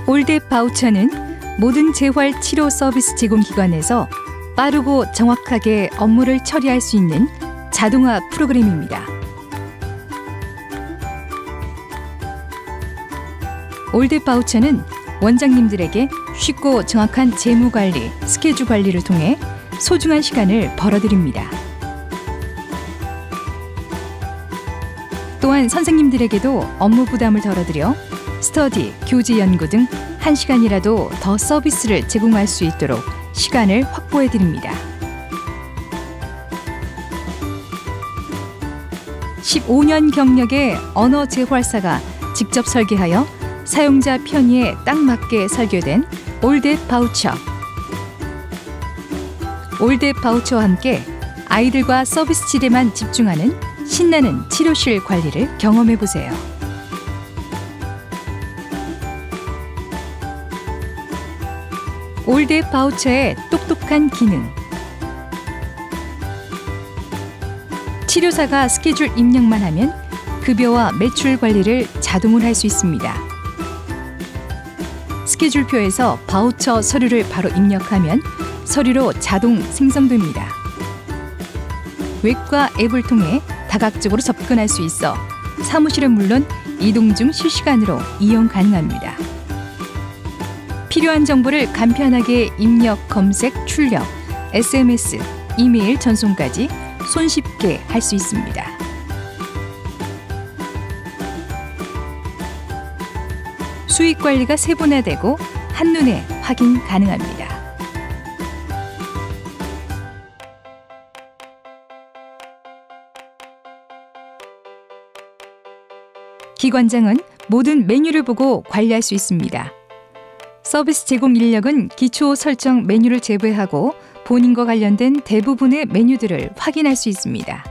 올댓 바우처는 모든 재활 치료 서비스 제공기관에서 빠르고 정확하게 업무를 처리할 수 있는 자동화 프로그램입니다. 올댓 바우처는 원장님들에게 쉽고 정확한 재무관리, 스케줄 관리를 통해 소중한 시간을 벌어드립니다. 또한 선생님들에게도 업무 부담을 덜어드려 스터디, 교재 연구 등 1시간이라도 더 서비스를 제공할 수 있도록 시간을 확보해드립니다. 15년 경력의 언어 재활사가 직접 설계하여 사용자 편의에 딱 맞게 설계된 올댓 바우처. 올댓 바우처와 함께 아이들과 서비스 질에만 집중하는 신나는 치료실 관리를 경험해보세요. 올댓 바우처의 똑똑한 기능. 치료사가 스케줄 입력만 하면 급여와 매출 관리를 자동으로 할 수 있습니다. 스케줄표에서 바우처 서류를 바로 입력하면 서류로 자동 생성됩니다. 웹과 앱을 통해 다각적으로 접근할 수 있어 사무실은 물론 이동 중 실시간으로 이용 가능합니다. 필요한 정보를 간편하게 입력, 검색, 출력, SMS, 이메일 전송까지 손쉽게 할 수 있습니다. 수익 관리가 세분화되고 한눈에 확인 가능합니다. 기관장은 모든 메뉴를 보고 관리할 수 있습니다. 서비스 제공 인력은 기초 설정 메뉴를 제외하고 본인과 관련된 대부분의 메뉴들을 확인할 수 있습니다.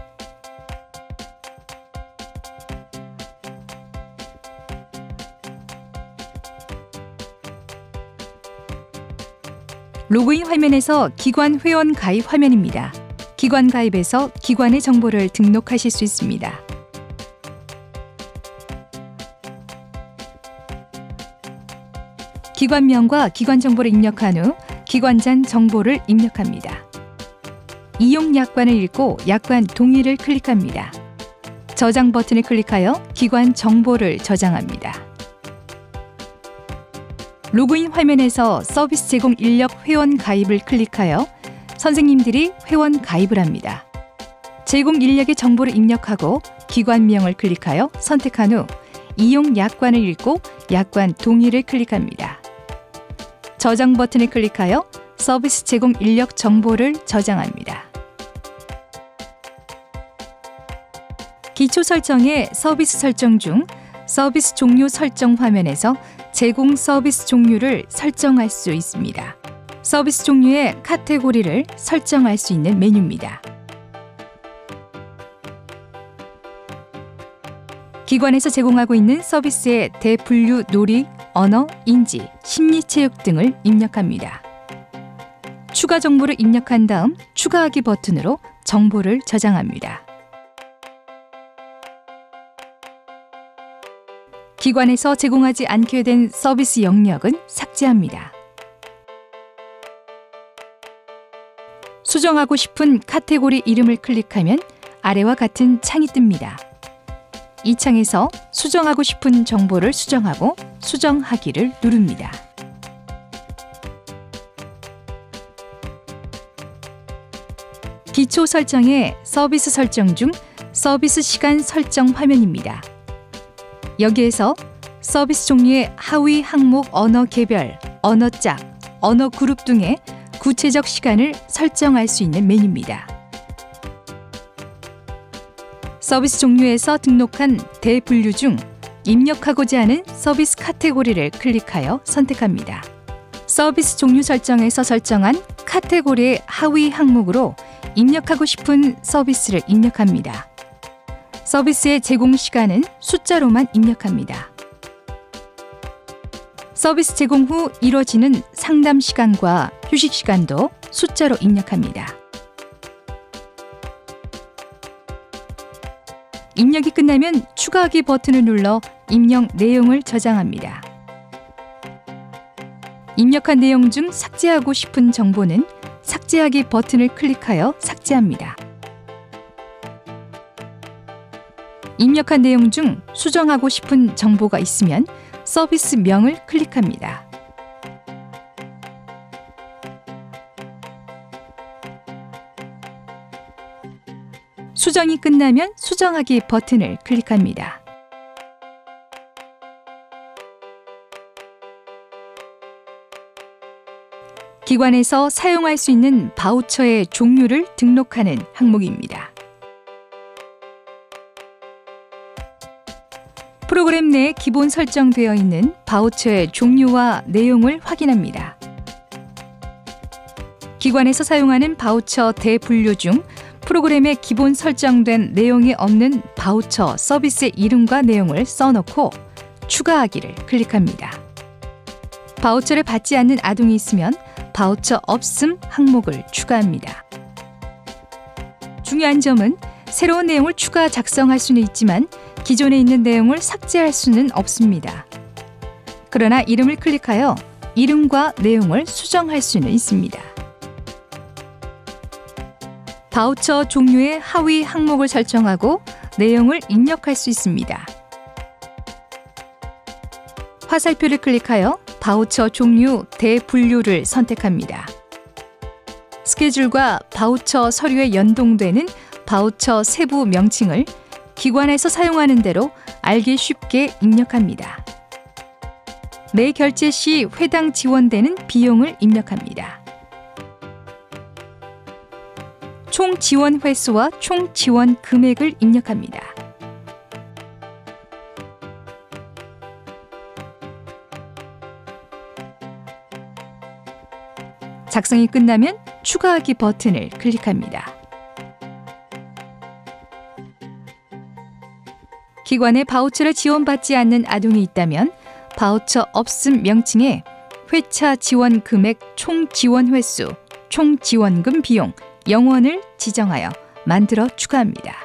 로그인 화면에서 기관 회원 가입 화면입니다. 기관 가입에서 기관의 정보를 등록하실 수 있습니다. 기관명과 기관 정보를 입력한 후 기관장 정보를 입력합니다. 이용 약관을 읽고 약관 동의를 클릭합니다. 저장 버튼을 클릭하여 기관 정보를 저장합니다. 로그인 화면에서 서비스 제공 인력 회원 가입을 클릭하여 선생님들이 회원 가입을 합니다. 제공 인력의 정보를 입력하고 기관명을 클릭하여 선택한 후 이용 약관을 읽고 약관 동의를 클릭합니다. 저장 버튼을 클릭하여 서비스 제공 인력 정보를 저장합니다. 기초 설정의 서비스 설정 중 서비스 종류 설정 화면에서 제공 서비스 종류를 설정할 수 있습니다. 서비스 종류의 카테고리를 설정할 수 있는 메뉴입니다. 기관에서 제공하고 있는 서비스의 대분류 놀이, 언어, 인지, 심리체육 등을 입력합니다. 추가 정보를 입력한 다음 추가하기 버튼으로 정보를 저장합니다. 기관에서 제공하지 않게 된 서비스 영역은 삭제합니다. 수정하고 싶은 카테고리 이름을 클릭하면 아래와 같은 창이 뜹니다. 이 창에서 수정하고 싶은 정보를 수정하고 수정하기를 누릅니다. 기초 설정의 서비스 설정 중 서비스 시간 설정 화면입니다. 여기에서 서비스 종류의 하위 항목 언어 개별, 언어 짝, 언어 그룹 등의 구체적 시간을 설정할 수 있는 메뉴입니다. 서비스 종류에서 등록한 대분류 중 입력하고자 하는 서비스 카테고리를 클릭하여 선택합니다. 서비스 종류 설정에서 설정한 카테고리의 하위 항목으로 입력하고 싶은 서비스를 입력합니다. 서비스의 제공 시간은 숫자로만 입력합니다. 서비스 제공 후 이뤄지는 상담 시간과 휴식 시간도 숫자로 입력합니다. 입력이 끝나면 추가하기 버튼을 눌러 입력 내용을 저장합니다. 입력한 내용 중 삭제하고 싶은 정보는 삭제하기 버튼을 클릭하여 삭제합니다. 입력한 내용 중 수정하고 싶은 정보가 있으면 서비스명을 클릭합니다. 수정이 끝나면 수정하기 버튼을 클릭합니다. 기관에서 사용할 수 있는 바우처의 종류를 등록하는 항목입니다. 프로그램 내에 기본 설정되어 있는 바우처의 종류와 내용을 확인합니다. 기관에서 사용하는 바우처 대분류 중 프로그램에 기본 설정된 내용이 없는 바우처 서비스의 이름과 내용을 써놓고 추가하기를 클릭합니다. 바우처를 받지 않는 아동이 있으면 바우처 없음 항목을 추가합니다. 중요한 점은 새로운 내용을 추가 작성할 수는 있지만 기존에 있는 내용을 삭제할 수는 없습니다. 그러나 이름을 클릭하여 이름과 내용을 수정할 수는 있습니다. 바우처 종류의 하위 항목을 설정하고 내용을 입력할 수 있습니다. 화살표를 클릭하여 바우처 종류 대분류를 선택합니다. 스케줄과 바우처 서류에 연동되는 바우처 세부 명칭을 기관에서 사용하는 대로 알기 쉽게 입력합니다. 매 결제 시 회당 지원되는 비용을 입력합니다. 총 지원 횟수와 총 지원 금액을 입력합니다. 작성이 끝나면 추가하기 버튼을 클릭합니다. 기관에 바우처를 지원받지 않는 아동이 있다면 바우처 없음 명칭에 회차 지원 금액 총 지원 횟수, 총 지원금 비용, 영원을 지정하여 만들어 추가합니다.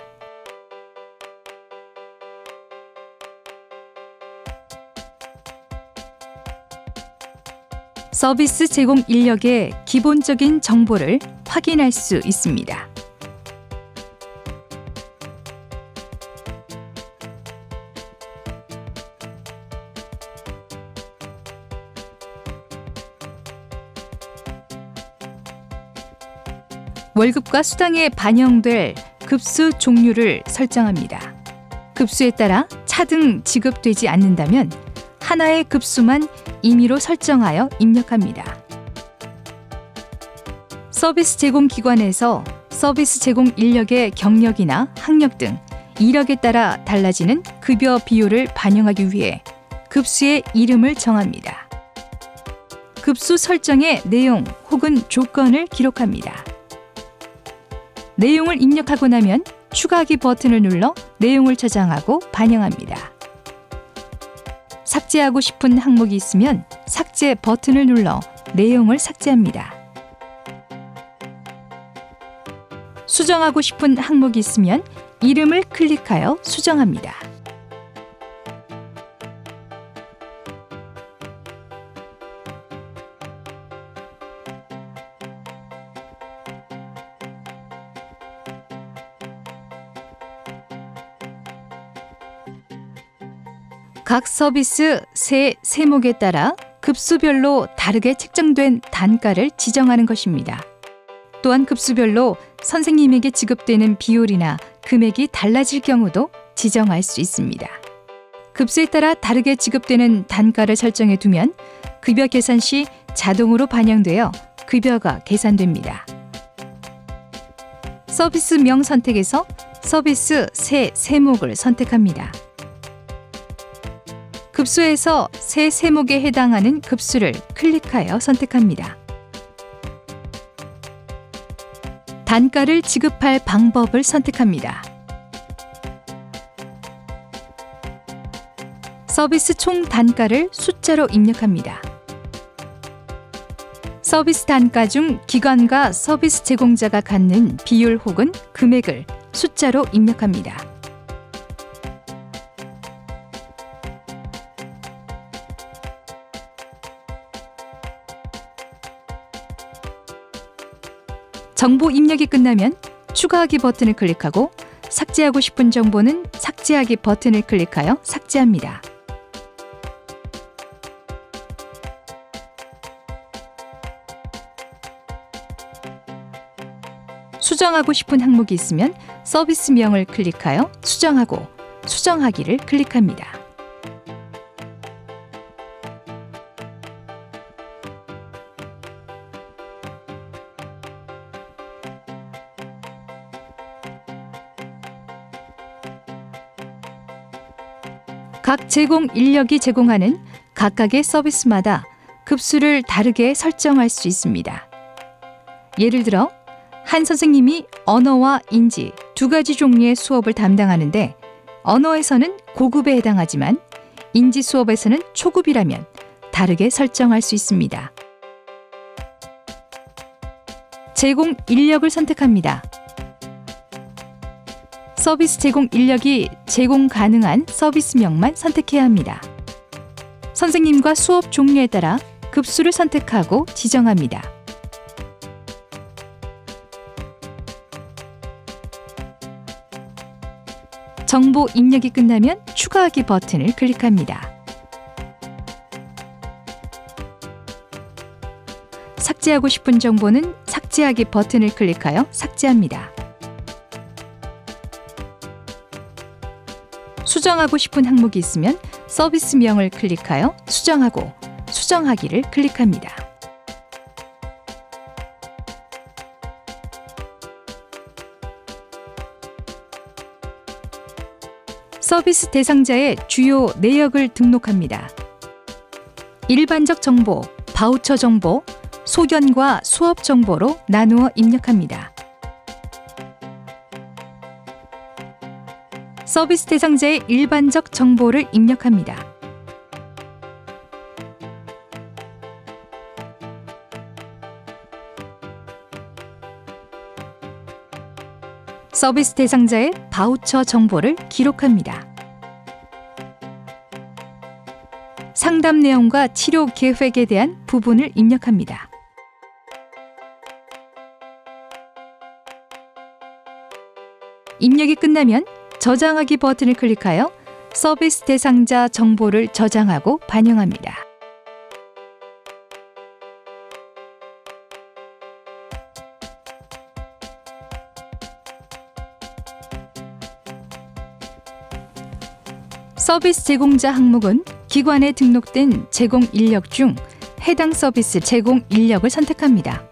서비스 제공 인력의 기본적인 정보를 확인할 수 있습니다. 월급과 수당에 반영될 급수 종류를 설정합니다. 급수에 따라 차등 지급되지 않는다면 하나의 급수만 임의로 설정하여 입력합니다. 서비스 제공 기관에서 서비스 제공 인력의 경력이나 학력 등 이력에 따라 달라지는 급여 비율을 반영하기 위해 급수의 이름을 정합니다. 급수 설정의 내용 혹은 조건을 기록합니다. 내용을 입력하고 나면 추가하기 버튼을 눌러 내용을 저장하고 반영합니다. 삭제하고 싶은 항목이 있으면 삭제 버튼을 눌러 내용을 삭제합니다. 수정하고 싶은 항목이 있으면 이름을 클릭하여 수정합니다. 각 서비스 세 세목에 따라 급수별로 다르게 책정된 단가를 지정하는 것입니다. 또한 급수별로 선생님에게 지급되는 비율이나 금액이 달라질 경우도 지정할 수 있습니다. 급수에 따라 다르게 지급되는 단가를 설정해 두면 급여 계산 시 자동으로 반영되어 급여가 계산됩니다. 서비스명 선택에서 서비스 세 세목을 선택합니다. 급수에서 세 세목에 해당하는 급수를 클릭하여 선택합니다. 단가를 지급할 방법을 선택합니다. 서비스 총 단가를 숫자로 입력합니다. 서비스 단가 중 기관과 서비스 제공자가 갖는 비율 혹은 금액을 숫자로 입력합니다. 정보 입력이 끝나면 추가하기 버튼을 클릭하고 삭제하고 싶은 정보는 삭제하기 버튼을 클릭하여 삭제합니다. 수정하고 싶은 항목이 있으면 서비스명을 클릭하여 수정하고 수정하기를 클릭합니다. 각 제공 인력이 제공하는 각각의 서비스마다 급수를 다르게 설정할 수 있습니다. 예를 들어 한 선생님이 언어와 인지 두 가지 종류의 수업을 담당하는데 언어에서는 고급에 해당하지만 인지 수업에서는 초급이라면 다르게 설정할 수 있습니다. 제공 인력을 선택합니다. 서비스 제공 인력이 제공 가능한 서비스명만 선택해야 합니다. 선생님과 수업 종류에 따라 급수를 선택하고 지정합니다. 정보 입력이 끝나면 추가하기 버튼을 클릭합니다. 삭제하고 싶은 정보는 삭제하기 버튼을 클릭하여 삭제합니다. 수정하고 싶은 항목이 있으면 서비스명을 클릭하여 수정하고 수정하기를 클릭합니다. 서비스 대상자의 주요 내역을 등록합니다. 일반적 정보, 바우처 정보, 소견과 수업 정보로 나누어 입력합니다. 서비스 대상자의 일반적 정보를 입력합니다. 서비스 대상자의 바우처 정보를 기록합니다. 상담 내용과 치료 계획에 대한 부분을 입력합니다. 입력이 끝나면 저장하기 버튼을 클릭하여 서비스 대상자 정보를 저장하고 반영합니다. 서비스 제공자 항목은 기관에 등록된 제공 인력 중 해당 서비스 제공 인력을 선택합니다.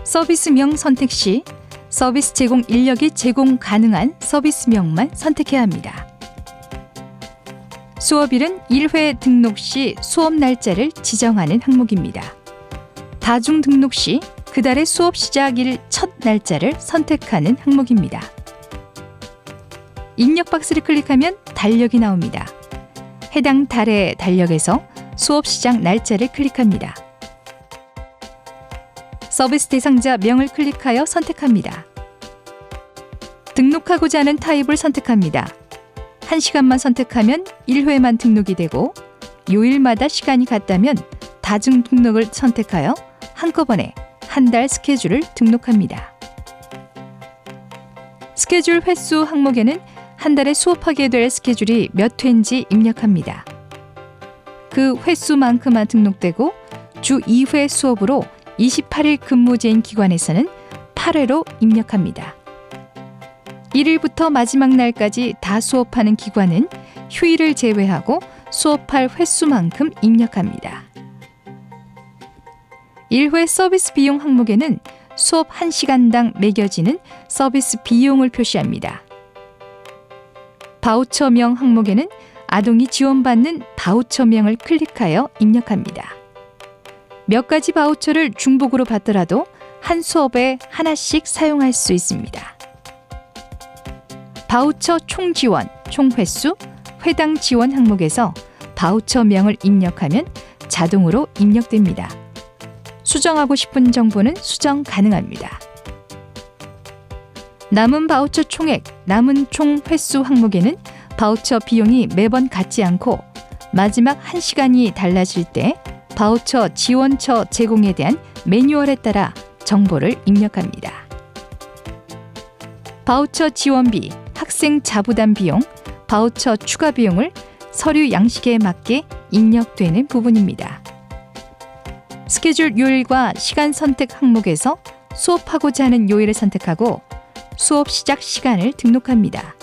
서비스명 선택 시 서비스 제공 인력이 제공 가능한 서비스명만 선택해야 합니다. 수업일은 1회 등록 시 수업 날짜를 지정하는 항목입니다. 다중 등록 시 그달의 수업 시작일 첫 날짜를 선택하는 항목입니다. 입력 박스를 클릭하면 달력이 나옵니다. 해당 달의 달력에서 수업 시작 날짜를 클릭합니다. 서비스 대상자 명을 클릭하여 선택합니다. 등록하고자 하는 타입을 선택합니다. 1시간만 선택하면 1회만 등록이 되고 요일마다 시간이 같다면 다중 등록을 선택하여 한꺼번에 한 달 스케줄을 등록합니다. 스케줄 횟수 항목에는 한 달에 수업하게 될 스케줄이 몇 회인지 입력합니다. 그 횟수만큼만 등록되고 주 2회 수업으로 28일 근무제인 기관에서는 8회로 입력합니다. 1일부터 마지막 날까지 다 수업하는 기관은 휴일을 제외하고 수업할 횟수만큼 입력합니다. 1회 서비스 비용 항목에는 수업 1시간당 매겨지는 서비스 비용을 표시합니다. 바우처명 항목에는 아동이 지원받는 바우처명을 클릭하여 입력합니다. 몇 가지 바우처를 중복으로 받더라도 한 수업에 하나씩 사용할 수 있습니다. 바우처 총지원, 총횟수, 회당 지원 항목에서 바우처명을 입력하면 자동으로 입력됩니다. 수정하고 싶은 정보는 수정 가능합니다. 남은 바우처 총액, 남은 총 횟수 항목에는 바우처 비용이 매번 같지 않고 마지막 1시간이 달라질 때 바우처 지원처 제공에 대한 매뉴얼에 따라 정보를 입력합니다. 바우처 지원비, 학생 자부담 비용, 바우처 추가 비용을 서류 양식에 맞게 입력되는 부분입니다. 스케줄 요일과 시간 선택 항목에서 수업하고자 하는 요일을 선택하고 수업 시작 시간을 등록합니다.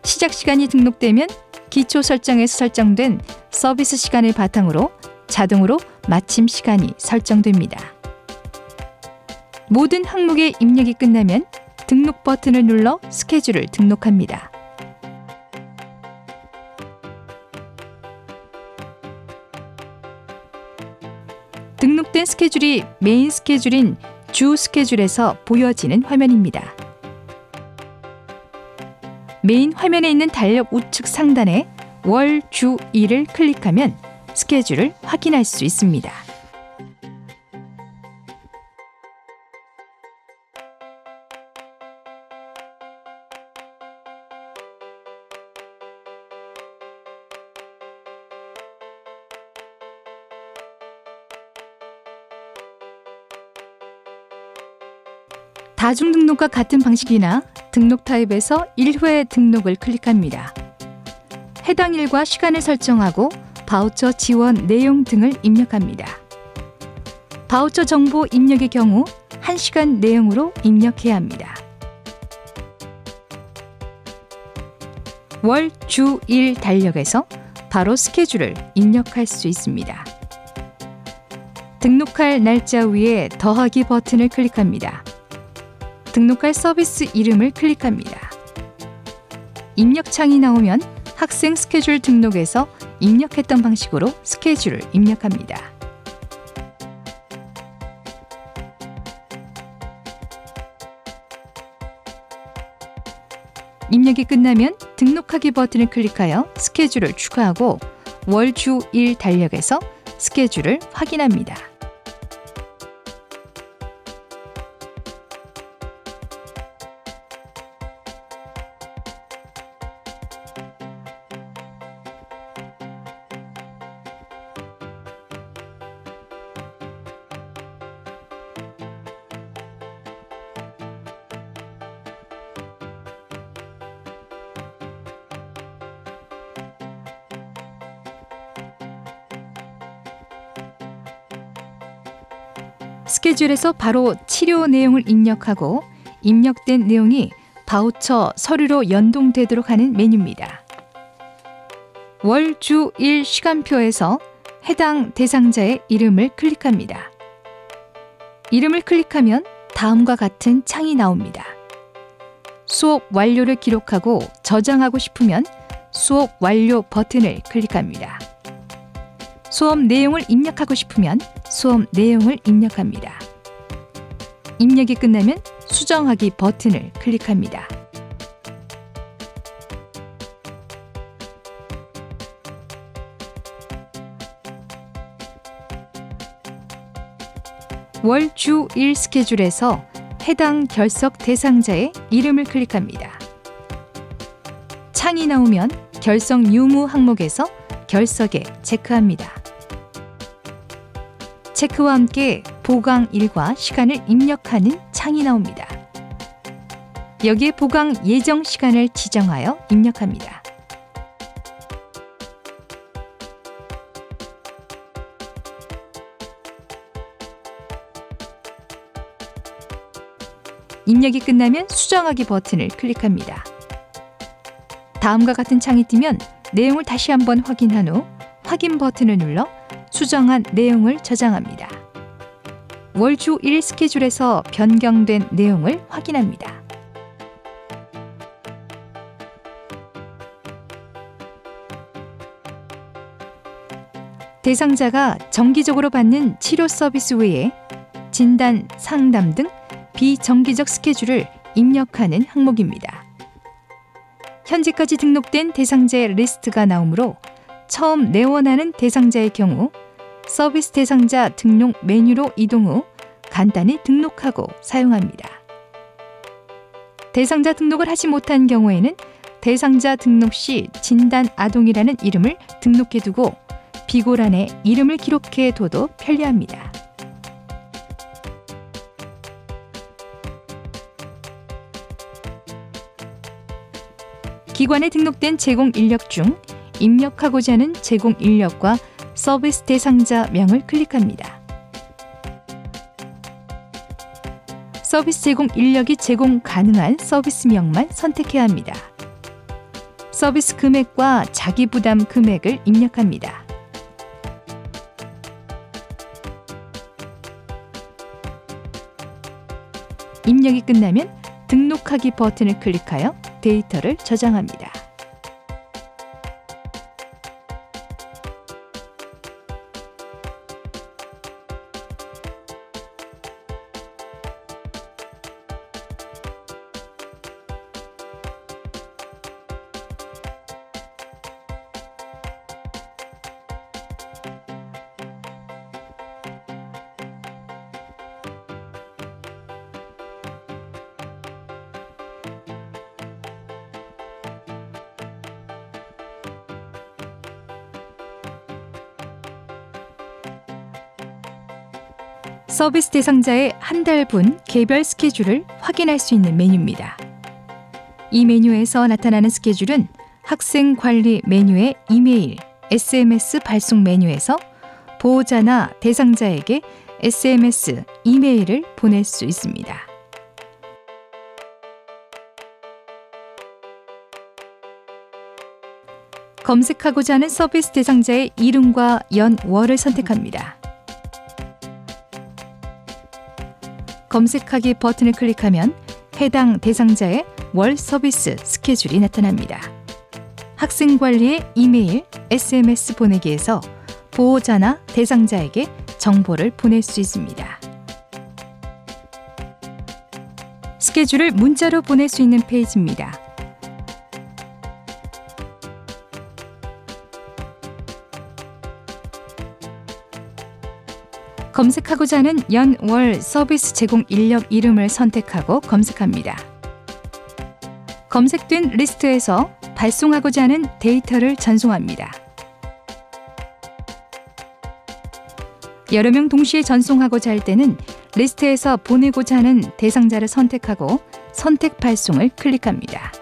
시작 시간이 등록되면 기초 설정에서 설정된 서비스 시간을 바탕으로 자동으로 마침 시간이 설정됩니다. 모든 항목의 입력이 끝나면 등록 버튼을 눌러 스케줄을 등록합니다. 등록된 스케줄이 메인 스케줄인 주 스케줄에서 보여지는 화면입니다. 메인 화면에 있는 달력 우측 상단에 월, 주, 일을 클릭하면 스케줄을 확인할 수 있습니다. 다중등록과 같은 방식이나 등록 타입에서 1회 등록을 클릭합니다. 해당 일과 시간을 설정하고 바우처 지원 내용 등을 입력합니다. 바우처 정보 입력의 경우 1시간 내용으로 입력해야 합니다. 월, 주, 일 달력에서 바로 스케줄을 입력할 수 있습니다. 등록할 날짜 위에 더하기 버튼을 클릭합니다. 등록할 서비스 이름을 클릭합니다. 입력창이 나오면 학생 스케줄 등록에서 입력했던 방식으로 스케줄을 입력합니다. 입력이 끝나면 등록하기 버튼을 클릭하여 스케줄을 추가하고 월, 주, 일 달력에서 스케줄을 확인합니다. 스케줄에서 바로 치료 내용을 입력하고 입력된 내용이 바우처 서류로 연동되도록 하는 메뉴입니다. 월, 주, 일 시간표에서 해당 대상자의 이름을 클릭합니다. 이름을 클릭하면 다음과 같은 창이 나옵니다. 수업 완료를 기록하고 저장하고 싶으면 수업 완료 버튼을 클릭합니다. 수업 내용을 입력하고 싶으면 수업 내용을 입력합니다. 입력이 끝나면 수정하기 버튼을 클릭합니다. 월, 주, 일 스케줄에서 해당 결석 대상자의 이름을 클릭합니다. 창이 나오면 결석 유무 항목에서 결석에 체크합니다. 체크와 함께 보강일과 시간을 입력하는 창이 나옵니다. 여기에 보강 예정 시간을 지정하여 입력합니다. 입력이 끝나면 수정하기 버튼을 클릭합니다. 다음과 같은 창이 뜨면 내용을 다시 한번 확인한 후 확인 버튼을 눌러 수정한 내용을 저장합니다. 월, 주, 일 스케줄에서 변경된 내용을 확인합니다. 대상자가 정기적으로 받는 치료 서비스 외에 진단, 상담 등 비정기적 스케줄을 입력하는 항목입니다. 현재까지 등록된 대상자의 리스트가 나오므로 처음 내원하는 대상자의 경우 서비스 대상자 등록 메뉴로 이동 후 간단히 등록하고 사용합니다. 대상자 등록을 하지 못한 경우에는 대상자 등록 시 진단 아동이라는 이름을 등록해두고 비고란에 이름을 기록해둬도 편리합니다. 기관에 등록된 제공 인력 중 입력하고자 하는 제공 인력과 서비스 대상자명을 클릭합니다. 서비스 제공 인력이 제공 가능한 서비스명만 선택해야 합니다. 서비스 금액과 자기 부담 금액을 입력합니다. 입력이 끝나면 등록하기 버튼을 클릭하여 데이터를 저장합니다. 서비스 대상자의 한 달분 개별 스케줄을 확인할 수 있는 메뉴입니다. 이 메뉴에서 나타나는 스케줄은 학생 관리 메뉴의 이메일, SMS 발송 메뉴에서 보호자나 대상자에게 SMS, 이메일을 보낼 수 있습니다. 검색하고자 하는 서비스 대상자의 이름과 연, 월을 선택합니다. 검색하기 버튼을 클릭하면 해당 대상자의 월 서비스 스케줄이 나타납니다. 학생 관리의 이메일, SMS 보내기에서 보호자나 대상자에게 정보를 보낼 수 있습니다. 스케줄을 문자로 보낼 수 있는 페이지입니다. 검색하고자 하는 연, 월 서비스 제공 인력 이름을 선택하고 검색합니다. 검색된 리스트에서 발송하고자 하는 데이터를 전송합니다. 여러 명 동시에 전송하고자 할 때는 리스트에서 보내고자 하는 대상자를 선택하고 선택 발송을 클릭합니다.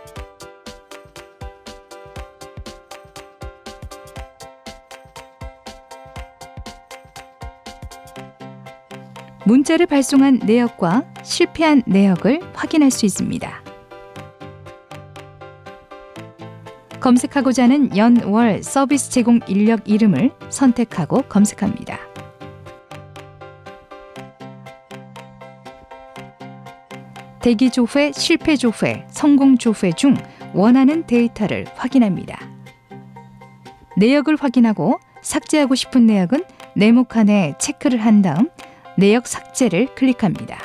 문자를 발송한 내역과 실패한 내역을 확인할 수 있습니다. 검색하고자 하는 연, 월 서비스 제공 인력 이름을 선택하고 검색합니다. 대기 조회, 실패 조회, 성공 조회 중 원하는 데이터를 확인합니다. 내역을 확인하고 삭제하고 싶은 내역은 네모칸에 체크를 한 다음 내역 삭제를 클릭합니다.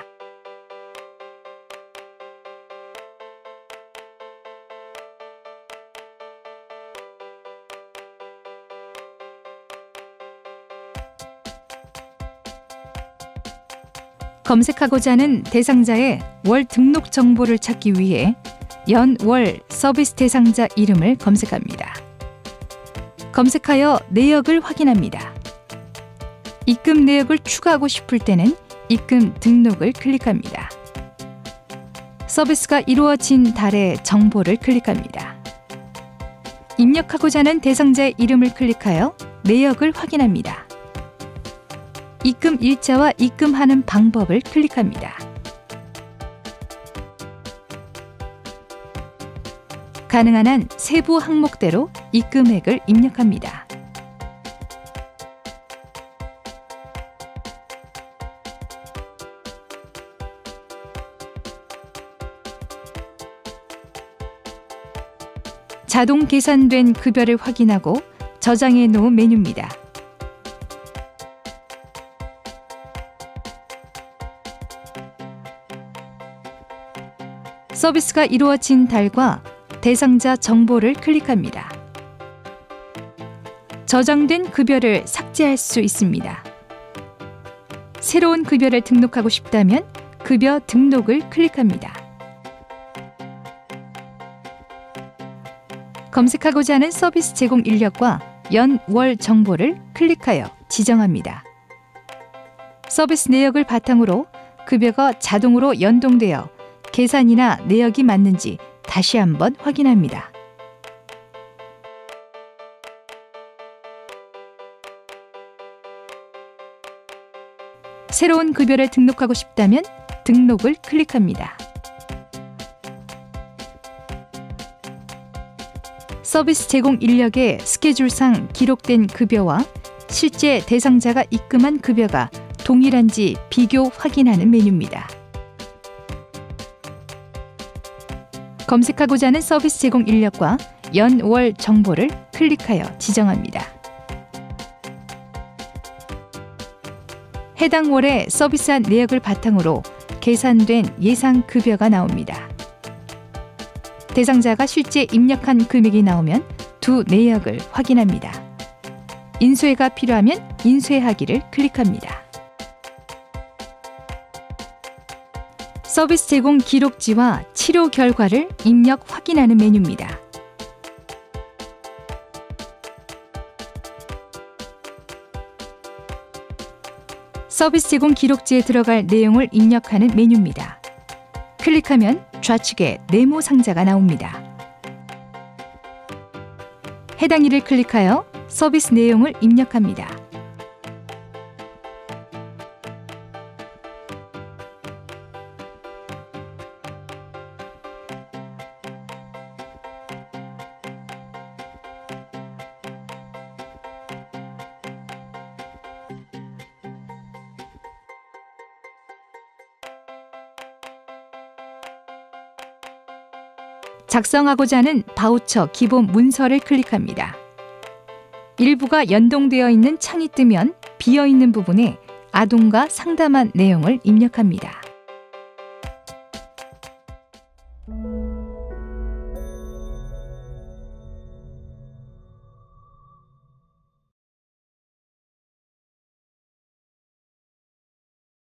검색하고자 하는 대상자의 월 등록 정보를 찾기 위해 연, 월 서비스 대상자 이름을 검색합니다. 검색하여 내역을 확인합니다. 입금 내역을 추가하고 싶을 때는 입금 등록을 클릭합니다. 서비스가 이루어진 달의 정보를 클릭합니다. 입력하고자 하는 대상자의 이름을 클릭하여 내역을 확인합니다. 입금 일자와 입금하는 방법을 클릭합니다. 가능한 한 세부 항목대로 입금액을 입력합니다. 자동 계산된 급여를 확인하고 저장해 놓은 메뉴입니다. 서비스가 이루어진 달과 대상자 정보를 클릭합니다. 저장된 급여를 삭제할 수 있습니다. 새로운 급여를 등록하고 싶다면 급여 등록을 클릭합니다. 검색하고자 하는 서비스 제공 인력과 연, 월 정보를 클릭하여 지정합니다. 서비스 내역을 바탕으로 급여가 자동으로 연동되어 계산이나 내역이 맞는지 다시 한번 확인합니다. 새로운 급여를 등록하고 싶다면 등록을 클릭합니다. 서비스 제공 인력의 스케줄상 기록된 급여와 실제 대상자가 입금한 급여가 동일한지 비교 확인하는 메뉴입니다. 검색하고자 하는 서비스 제공 인력과 연, 월 정보를 클릭하여 지정합니다. 해당 월의 서비스한 내역을 바탕으로 계산된 예상 급여가 나옵니다. 대상자가 실제 입력한 금액이 나오면 두 내역을 확인합니다. 인수해가 필요하면 인수해하기를 클릭합니다. 서비스 제공 기록지와 치료 결과를 입력 확인하는 메뉴입니다. 서비스 제공 기록지에 들어갈 내용을 입력하는 메뉴입니다. 클릭하면 좌측에 네모 상자가 나옵니다. 해당 일을 클릭하여 서비스 내용을 입력합니다. 작성하고자 하는 바우처 기본 문서를 클릭합니다. 일부가 연동되어 있는 창이 뜨면 비어있는 부분에 아동과 상담한 내용을 입력합니다.